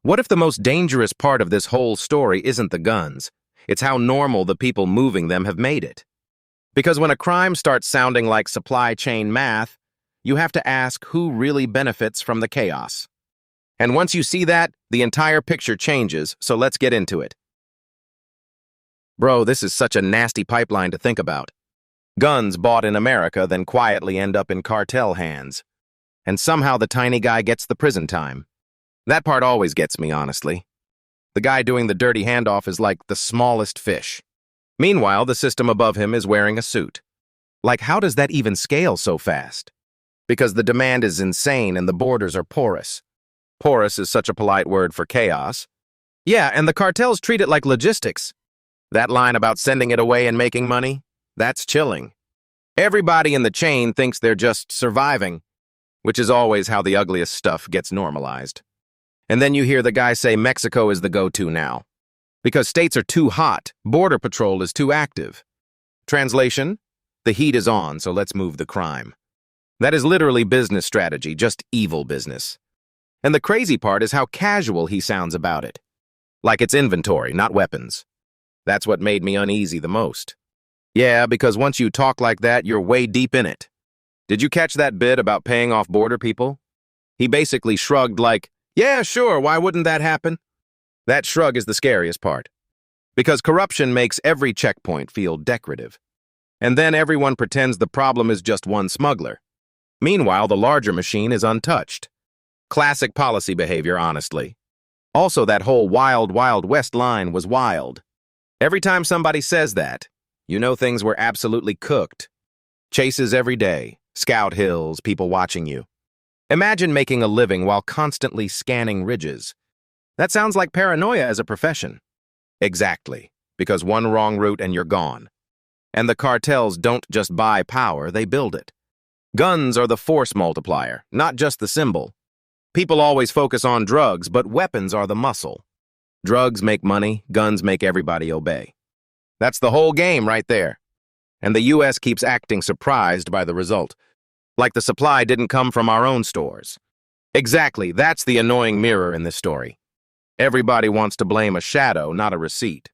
What if the most dangerous part of this whole story isn't the guns? It's how normal the people moving them have made it. Because when a crime starts sounding like supply chain math, you have to ask who really benefits from the chaos. And once you see that, the entire picture changes, so let's get into it. Bro, this is such a nasty pipeline to think about. Guns bought in America then quietly end up in cartel hands. And somehow the tiny guy gets the prison time. That part always gets me, honestly. The guy doing the dirty handoff is like the smallest fish. Meanwhile, the system above him is wearing a suit. Like, how does that even scale so fast? Because the demand is insane and the borders are porous. Porous is such a polite word for chaos. Yeah, and the cartels treat it like logistics. That line about sending it away and making money, that's chilling. Everybody in the chain thinks they're just surviving, which is always how the ugliest stuff gets normalized. And then you hear the guy say Mexico is the go-to now. Because states are too hot, Border Patrol is too active. Translation? The heat is on, so let's move the crime. That is literally business strategy, just evil business. And the crazy part is how casual he sounds about it. Like it's inventory, not weapons. That's what made me uneasy the most. Yeah, because once you talk like that, you're way deep in it. Did you catch that bit about paying off border people? He basically shrugged like, yeah, sure, why wouldn't that happen? That shrug is the scariest part. Because corruption makes every checkpoint feel decorative. And then everyone pretends the problem is just one smuggler. Meanwhile, the larger machine is untouched. Classic policy behavior, honestly. Also, that whole wild, wild west line was wild. Every time somebody says that, you know things were absolutely cooked. Chases every day, scout hills, people watching you. Imagine making a living while constantly scanning ridges. That sounds like paranoia as a profession. Exactly, because one wrong route and you're gone. And the cartels don't just buy power, they build it. Guns are the force multiplier, not just the symbol. People always focus on drugs, but weapons are the muscle. Drugs make money, guns make everybody obey. That's the whole game right there. And the U.S. keeps acting surprised by the result. Like the supply didn't come from our own stores. Exactly, that's the annoying mirror in this story. Everybody wants to blame a shadow, not a receipt.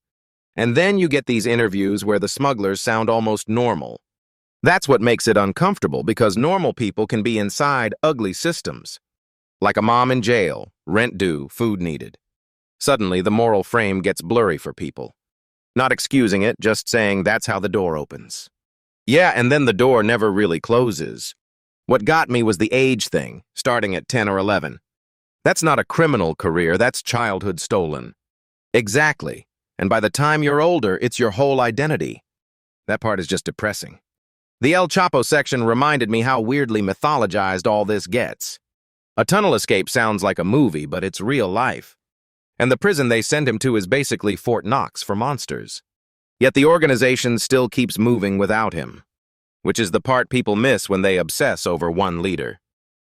And then you get these interviews where the smugglers sound almost normal. That's what makes it uncomfortable, because normal people can be inside ugly systems. Like a mom in jail, rent due, food needed. Suddenly, the moral frame gets blurry for people. Not excusing it, just saying that's how the door opens. Yeah, and then the door never really closes. What got me was the age thing, starting at 10 or 11. That's not a criminal career, that's childhood stolen. Exactly. And by the time you're older, it's your whole identity. That part is just depressing. The El Chapo section reminded me how weirdly mythologized all this gets. A tunnel escape sounds like a movie, but it's real life. And the prison they send him to is basically Fort Knox for monsters. Yet the organization still keeps moving without him, which is the part people miss when they obsess over one leader.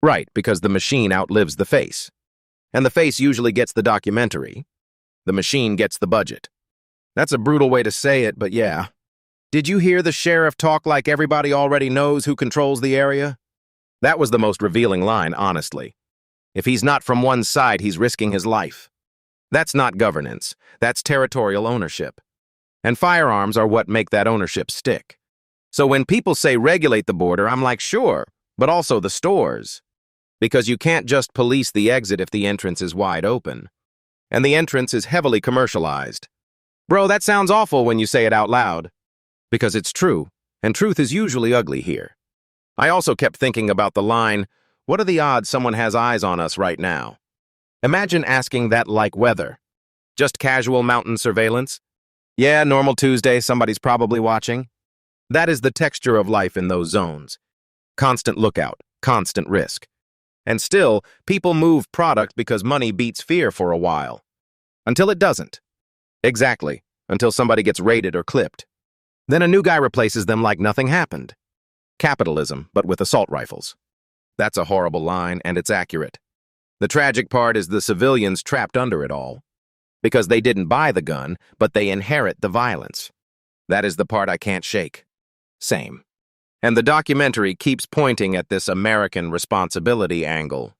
Right, because the machine outlives the face. And the face usually gets the documentary. The machine gets the budget. That's a brutal way to say it, but yeah. Did you hear the sheriff talk like everybody already knows who controls the area? That was the most revealing line, honestly. If he's not from one side, he's risking his life. That's not governance. That's territorial ownership. And firearms are what make that ownership stick. So when people say regulate the border, I'm like, sure, but also the stores. Because you can't just police the exit if the entrance is wide open. And the entrance is heavily commercialized. Bro, that sounds awful when you say it out loud. Because it's true, and truth is usually ugly here. I also kept thinking about the line, what are the odds someone has eyes on us right now? Imagine asking that like weather. Just casual mountain surveillance? Yeah, normal Tuesday, somebody's probably watching. That is the texture of life in those zones. Constant lookout, constant risk. And still, people move product because money beats fear for a while. Until it doesn't. Exactly, until somebody gets raided or clipped. Then a new guy replaces them like nothing happened. Capitalism, but with assault rifles. That's a horrible line, and it's accurate. The tragic part is the civilians trapped under it all. Because they didn't buy the gun, but they inherit the violence. That is the part I can't shake. Same. And the documentary keeps pointing at this American responsibility angle,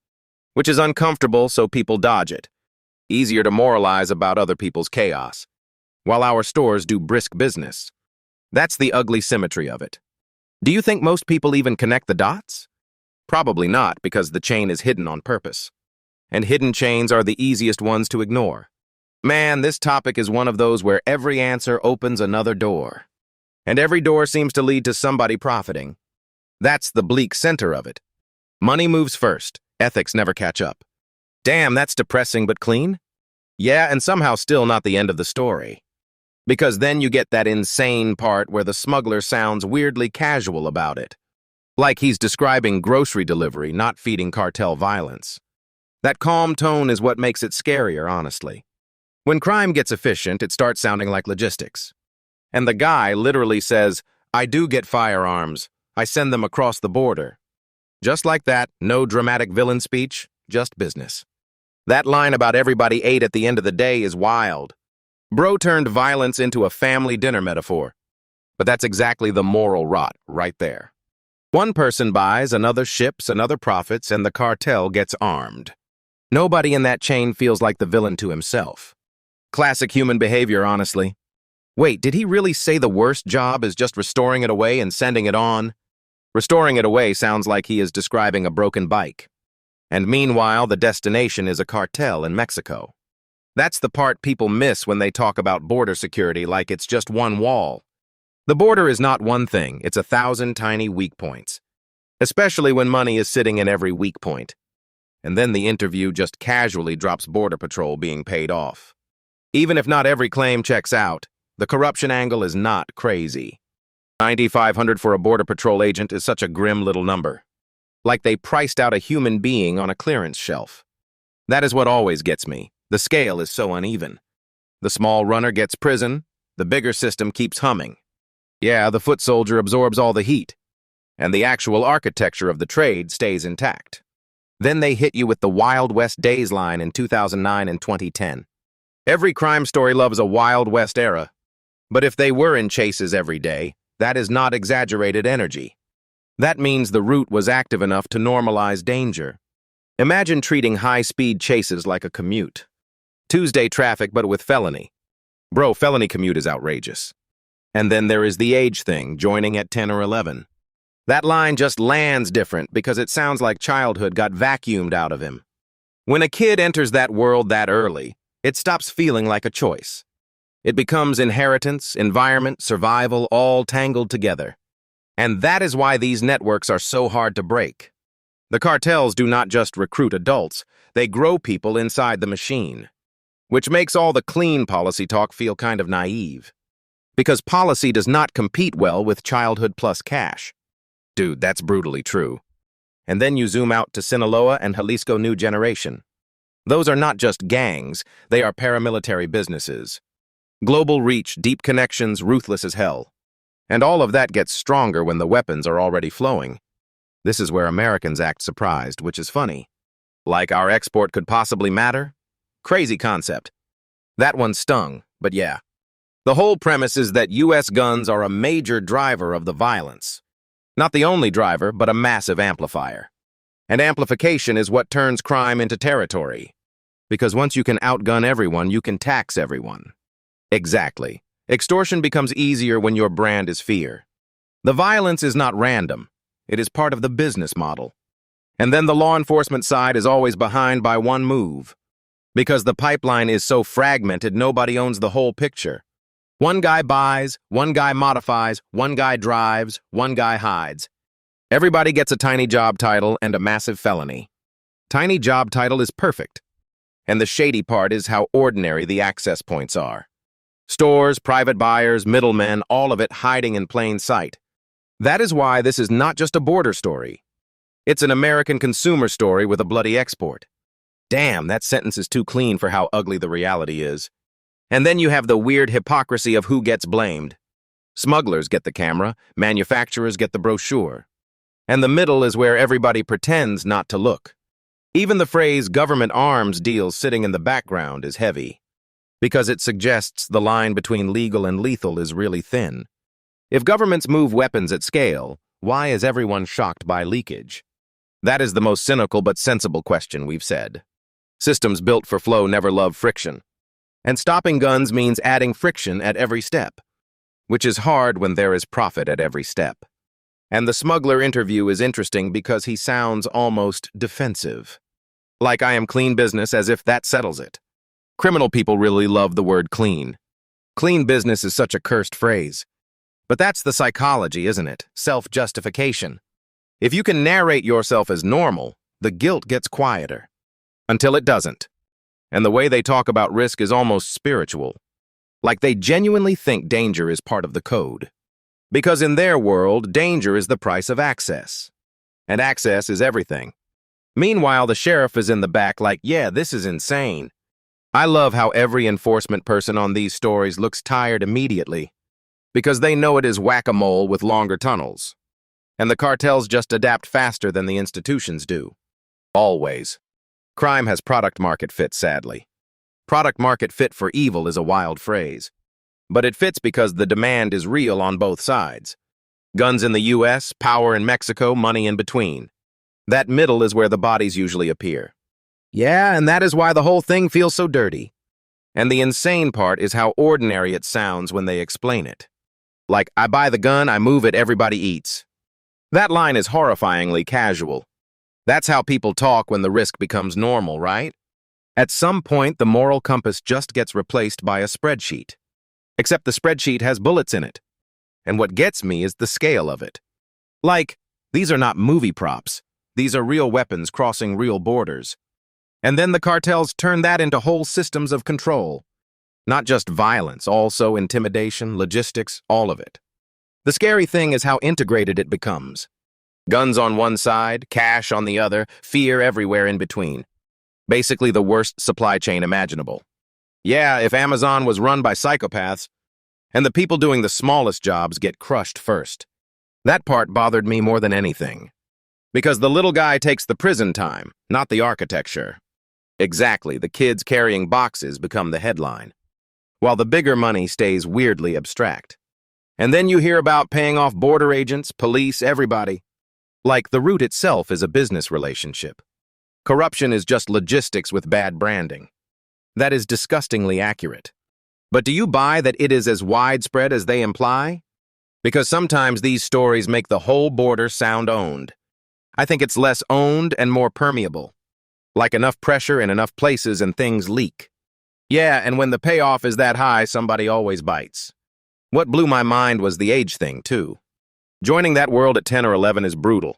which is uncomfortable, so people dodge it. easier to moralize about other people's chaos, while our stores do brisk business. That's the ugly symmetry of it. Do you think most people even connect the dots? Probably not, because the chain is hidden on purpose. And hidden chains are the easiest ones to ignore. Man, this topic is one of those where every answer opens another door. And every door seems to lead to somebody profiting. That's the bleak center of it. Money moves first. Ethics never catch up. Damn, that's depressing but clean. Yeah, and somehow still not the end of the story. Because then you get that insane part where the smuggler sounds weirdly casual about it. Like he's describing grocery delivery, not feeding cartel violence. That calm tone is what makes it scarier, honestly. When crime gets efficient, it starts sounding like logistics. And the guy literally says, "I do get firearms. I send them across the border." Just like that, no dramatic villain speech, just business. That line about everybody ate at the end of the day is wild. Bro turned violence into a family dinner metaphor. But that's exactly the moral rot right there. One person buys, another ships, another profits, and the cartel gets armed. Nobody in that chain feels like the villain to himself. Classic human behavior, honestly. Wait, did he really say the worst job is just restoring it away and sending it on? Restoring it away sounds like he is describing a broken bike. And meanwhile, the destination is a cartel in Mexico. That's the part people miss when they talk about border security like it's just one wall. The border is not one thing, it's 1,000 tiny weak points. Especially when money is sitting in every weak point. And then the interview just casually drops Border Patrol being paid off. Even if not every claim checks out, the corruption angle is not crazy. $9,500 for a Border Patrol agent is such a grim little number. Like they priced out a human being on a clearance shelf. That is what always gets me. The scale is so uneven. The small runner gets prison, the bigger system keeps humming. Yeah, the foot soldier absorbs all the heat, and the actual architecture of the trade stays intact. Then they hit you with the Wild West Days line in 2009 and 2010. Every crime story loves a Wild West era. But if they were in chases every day, that is not exaggerated energy. That means the route was active enough to normalize danger. Imagine treating high-speed chases like a commute. Tuesday traffic, but with felony. Bro, felony commute is outrageous. And then there is the age thing, joining at 10 or 11. That line just lands different because it sounds like childhood got vacuumed out of him. When a kid enters that world that early, it stops feeling like a choice. It becomes inheritance, environment, survival, all tangled together. And that is why these networks are so hard to break. The cartels do not just recruit adults, they grow people inside the machine. Which makes all the clean policy talk feel kind of naive. Because policy does not compete well with childhood plus cash. Dude, that's brutally true. And then you zoom out to Sinaloa and Jalisco New Generation. Those are not just gangs, they are paramilitary businesses. Global reach, deep connections, ruthless as hell. And all of that gets stronger when the weapons are already flowing. This is where Americans act surprised, which is funny. Like our export could possibly matter? Crazy concept. That one stung, but yeah. The whole premise is that U.S. guns are a major driver of the violence. Not the only driver, but a massive amplifier. And amplification is what turns crime into territory. Because once you can outgun everyone, you can tax everyone. Exactly. Extortion becomes easier when your brand is fear. The violence is not random. It is part of the business model. And then the law enforcement side is always behind by one move. Because the pipeline is so fragmented, nobody owns the whole picture. One guy buys, one guy modifies, one guy drives, one guy hides. Everybody gets a tiny job title and a massive felony. Tiny job title is perfect. And the shady part is how ordinary the access points are. Stores, private buyers, middlemen, all of it hiding in plain sight. That is why this is not just a border story. It's an American consumer story with a bloody export. Damn, that sentence is too clean for how ugly the reality is. And then you have the weird hypocrisy of who gets blamed. Smugglers get the camera, manufacturers get the brochure. And the middle is where everybody pretends not to look. Even the phrase government arms deals sitting in the background is heavy, because it suggests the line between legal and lethal is really thin. If governments move weapons at scale, why is everyone shocked by leakage? That is the most cynical but sensible question we've said. Systems built for flow never love friction. And stopping guns means adding friction at every step, which is hard when there is profit at every step. And the smuggler interview is interesting because he sounds almost defensive. Like I am clean business, as if that settles it. Criminal people really love the word clean. Clean business is such a cursed phrase. But that's the psychology, isn't it? Self-justification. If you can narrate yourself as normal, the guilt gets quieter. Until it doesn't. And the way they talk about risk is almost spiritual. Like they genuinely think danger is part of the code. Because in their world, danger is the price of access. And access is everything. Meanwhile, the sheriff is in the back like, yeah, this is insane. I love how every enforcement person on these stories looks tired immediately. Because they know it is whack-a-mole with longer tunnels. And the cartels just adapt faster than the institutions do. Always. Crime has product-market fit, sadly. Product-market fit for evil is a wild phrase. But it fits because the demand is real on both sides. Guns in the US, power in Mexico, money in between. That middle is where the bodies usually appear. Yeah, and that is why the whole thing feels so dirty. And the insane part is how ordinary it sounds when they explain it. Like, I buy the gun, I move it, everybody eats. That line is horrifyingly casual. That's how people talk when the risk becomes normal, right? At some point, the moral compass just gets replaced by a spreadsheet. Except the spreadsheet has bullets in it. And what gets me is the scale of it. Like, these are not movie props. These are real weapons crossing real borders. And then the cartels turn that into whole systems of control. Not just violence, also intimidation, logistics, all of it. The scary thing is how integrated it becomes. Guns on one side, cash on the other, fear everywhere in between. Basically the worst supply chain imaginable. Yeah, if Amazon was run by psychopaths, and the people doing the smallest jobs get crushed first. That part bothered me more than anything. Because the little guy takes the prison time, not the architecture. Exactly, the kids carrying boxes become the headline, while the bigger money stays weirdly abstract. And then you hear about paying off border agents, police, everybody. Like the route itself is a business relationship. Corruption is just logistics with bad branding. That is disgustingly accurate. But do you buy that it is as widespread as they imply? Because sometimes these stories make the whole border sound owned. I think it's less owned and more permeable. Like enough pressure in enough places and things leak. Yeah, and when the payoff is that high, somebody always bites. What blew my mind was the age thing, too. Joining that world at 10 or 11 is brutal.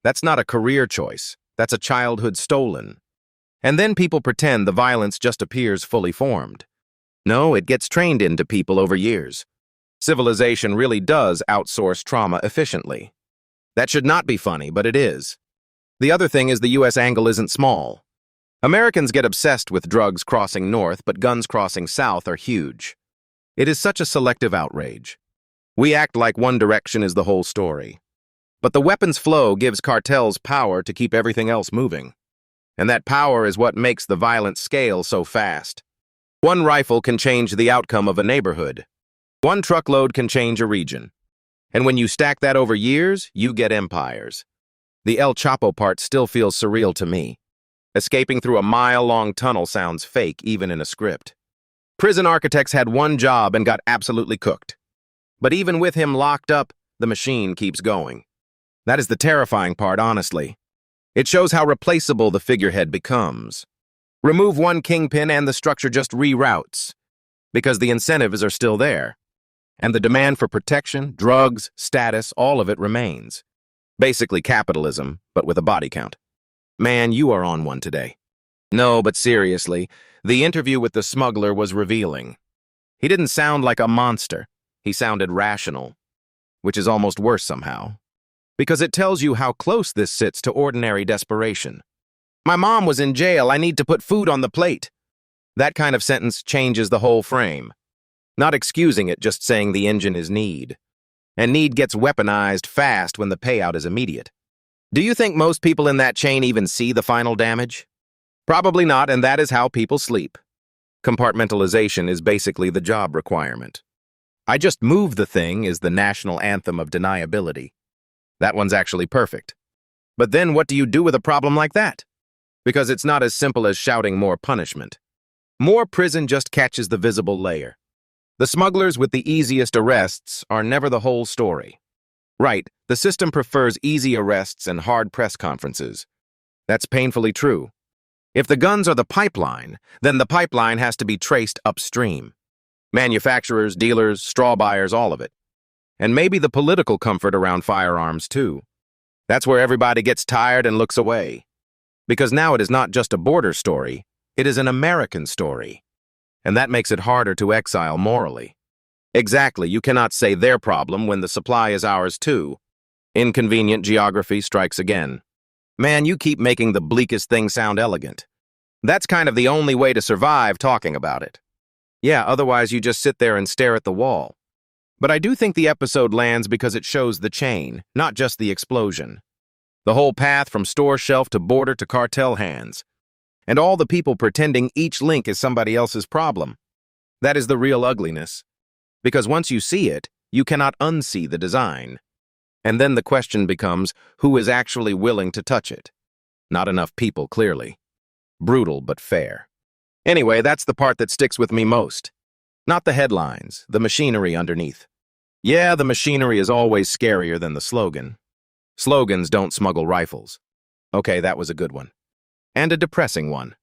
That's not a career choice. That's a childhood stolen. And then people pretend the violence just appears fully formed. No, it gets trained into people over years. Civilization really does outsource trauma efficiently. That should not be funny, but it is. The other thing is the US angle isn't small. Americans get obsessed with drugs crossing north, but guns crossing south are huge. It is such a selective outrage. We act like one direction is the whole story. But the weapons flow gives cartels power to keep everything else moving. And that power is what makes the violence scale so fast. One rifle can change the outcome of a neighborhood. One truckload can change a region. And when you stack that over years, you get empires. The El Chapo part still feels surreal to me. Escaping through a mile-long tunnel sounds fake, even in a script. Prison architects had one job and got absolutely cooked. But even with him locked up, the machine keeps going. That is the terrifying part, honestly. It shows how replaceable the figurehead becomes. Remove one kingpin and the structure just reroutes, because the incentives are still there. And the demand for protection, drugs, status, all of it remains. Basically capitalism, but with a body count. Man, you are on one today. No, but seriously, the interview with the smuggler was revealing. He didn't sound like a monster. He sounded rational, which is almost worse somehow. Because it tells you how close this sits to ordinary desperation. My mom was in jail, I need to put food on the plate. That kind of sentence changes the whole frame. Not excusing it, just saying the engine is need. And need gets weaponized fast when the payout is immediate. Do you think most people in that chain even see the final damage? Probably not, and that is how people sleep. Compartmentalization is basically the job requirement. I just move the thing is the national anthem of deniability. That one's actually perfect. But then what do you do with a problem like that? because it's not as simple as shouting more punishment. More prison just catches the visible layer. The smugglers with the easiest arrests are never the whole story. Right, the system prefers easy arrests and hard press conferences. That's painfully true. If the guns are the pipeline, then the pipeline has to be traced upstream. Manufacturers, dealers, straw buyers, all of it. And maybe the political comfort around firearms, too. That's where everybody gets tired and looks away. Because now it is not just a border story, it is an American story. And that makes it harder to exile morally. Exactly, you cannot say their problem when the supply is ours too. Inconvenient geography strikes again. Man, you keep making the bleakest thing sound elegant. That's kind of the only way to survive talking about it. Yeah, otherwise you just sit there and stare at the wall. But I do think the episode lands because it shows the chain, not just the explosion. The whole path from store shelf to border to cartel hands. And all the people pretending each link is somebody else's problem. That is the real ugliness. Because once you see it, you cannot unsee the design. And then the question becomes, who is actually willing to touch it? Not enough people, clearly. Brutal, but fair. Anyway, that's the part that sticks with me most. Not the headlines, the machinery underneath. Yeah, the machinery is always scarier than the slogan. Slogans don't smuggle rifles. Okay, that was a good one. And a depressing one.